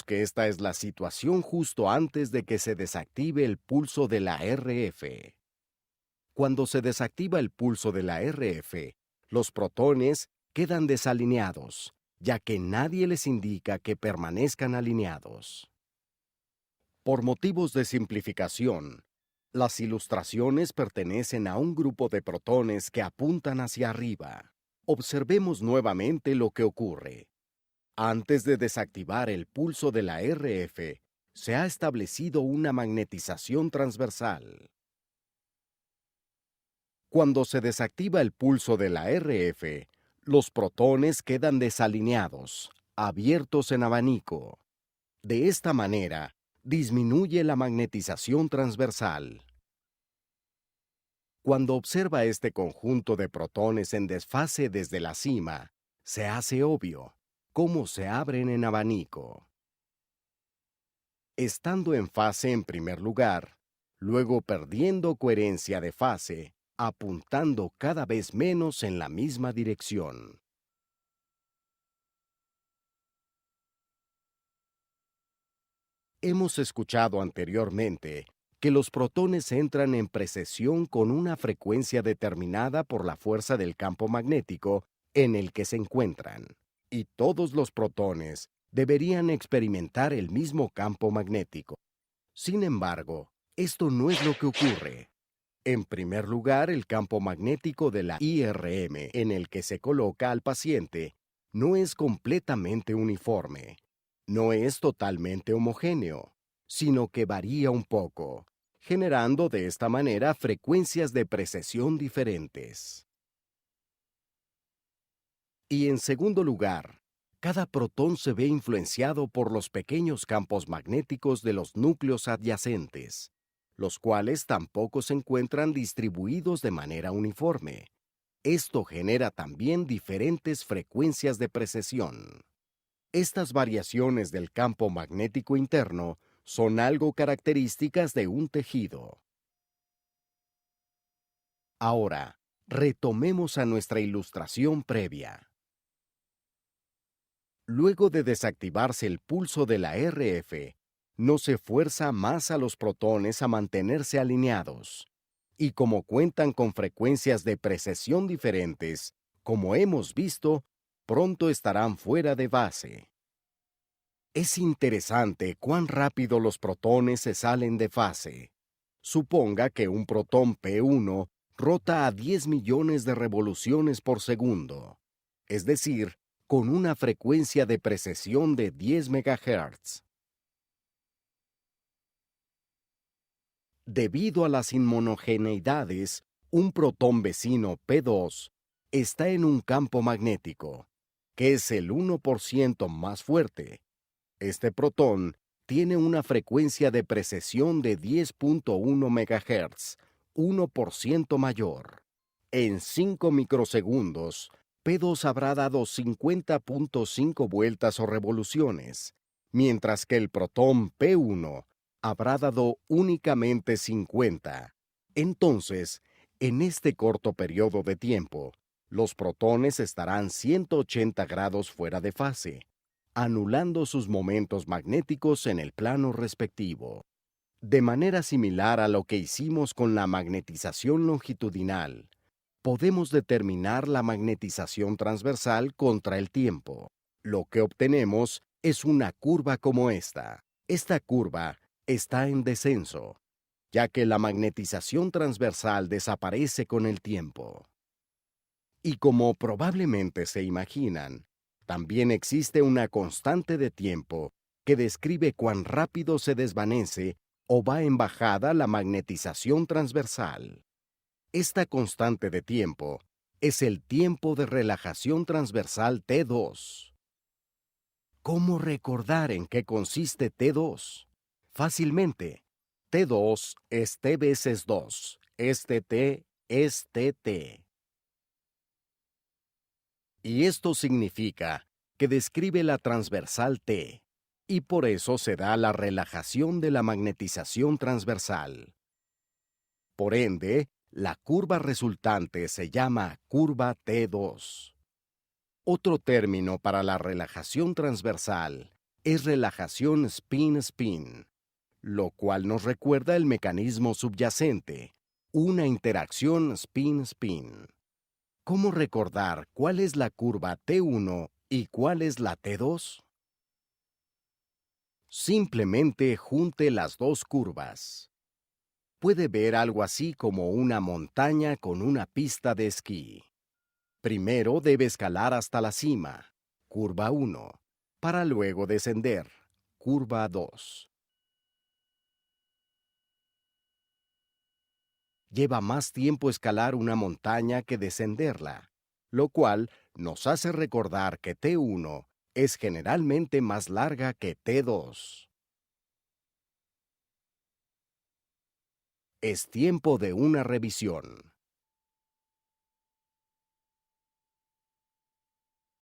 que esta es la situación justo antes de que se desactive el pulso de la RF. Cuando se desactiva el pulso de la RF, los protones quedan desalineados, ya que nadie les indica que permanezcan alineados. Por motivos de simplificación, las ilustraciones pertenecen a un grupo de protones que apuntan hacia arriba. Observemos nuevamente lo que ocurre. Antes de desactivar el pulso de la RF, se ha establecido una magnetización transversal. Cuando se desactiva el pulso de la RF, los protones quedan desalineados, abiertos en abanico. De esta manera, disminuye la magnetización transversal. Cuando observa este conjunto de protones en desfase desde la cima, se hace obvio cómo se abren en abanico. Estando en fase en primer lugar, luego perdiendo coherencia de fase, apuntando cada vez menos en la misma dirección. Hemos escuchado anteriormente que los protones entran en precesión con una frecuencia determinada por la fuerza del campo magnético en el que se encuentran, y todos los protones deberían experimentar el mismo campo magnético. Sin embargo, esto no es lo que ocurre. En primer lugar, el campo magnético de la IRM en el que se coloca al paciente no es completamente uniforme, no es totalmente homogéneo, sino que varía un poco, generando de esta manera frecuencias de precesión diferentes. Y en segundo lugar, cada protón se ve influenciado por los pequeños campos magnéticos de los núcleos adyacentes, los cuales tampoco se encuentran distribuidos de manera uniforme. Esto genera también diferentes frecuencias de precesión. Estas variaciones del campo magnético interno son algo características de un tejido. Ahora, retomemos a nuestra ilustración previa. Luego de desactivarse el pulso de la RF, no se fuerza más a los protones a mantenerse alineados, y como cuentan con frecuencias de precesión diferentes, como hemos visto, pronto estarán fuera de base. Es interesante cuán rápido los protones se salen de fase. Suponga que un protón P1 rota a 10 millones de revoluciones por segundo, es decir, con una frecuencia de precesión de 10 MHz. Debido a las inhomogeneidades, un protón vecino P2 está en un campo magnético, que es el 1% más fuerte. Este protón tiene una frecuencia de precesión de 10.1 MHz, 1% mayor. En 5 microsegundos, P2 habrá dado 50.5 vueltas o revoluciones, mientras que el protón P1 habrá dado únicamente 50. Entonces, en este corto periodo de tiempo, los protones estarán 180 grados fuera de fase, anulando sus momentos magnéticos en el plano respectivo. De manera similar a lo que hicimos con la magnetización longitudinal, podemos determinar la magnetización transversal contra el tiempo. Lo que obtenemos es una curva como esta. Esta curva está en descenso, ya que la magnetización transversal desaparece con el tiempo. Y como probablemente se imaginan, también existe una constante de tiempo que describe cuán rápido se desvanece o va en bajada la magnetización transversal. Esta constante de tiempo es el tiempo de relajación transversal T2. ¿Cómo recordar en qué consiste T2? Fácilmente. T2 es T veces 2. Este T es TT. Y esto significa que describe la transversal T, y por eso se da la relajación de la magnetización transversal. Por ende, la curva resultante se llama curva T2. Otro término para la relajación transversal es relajación spin-spin, lo cual nos recuerda el mecanismo subyacente, una interacción spin-spin. ¿Cómo recordar cuál es la curva T1 y cuál es la T2? Simplemente junte las dos curvas. Puede ver algo así como una montaña con una pista de esquí. Primero debe escalar hasta la cima, curva 1, para luego descender, curva 2. Lleva más tiempo escalar una montaña que descenderla, lo cual nos hace recordar que T1 es generalmente más larga que T2. Es tiempo de una revisión.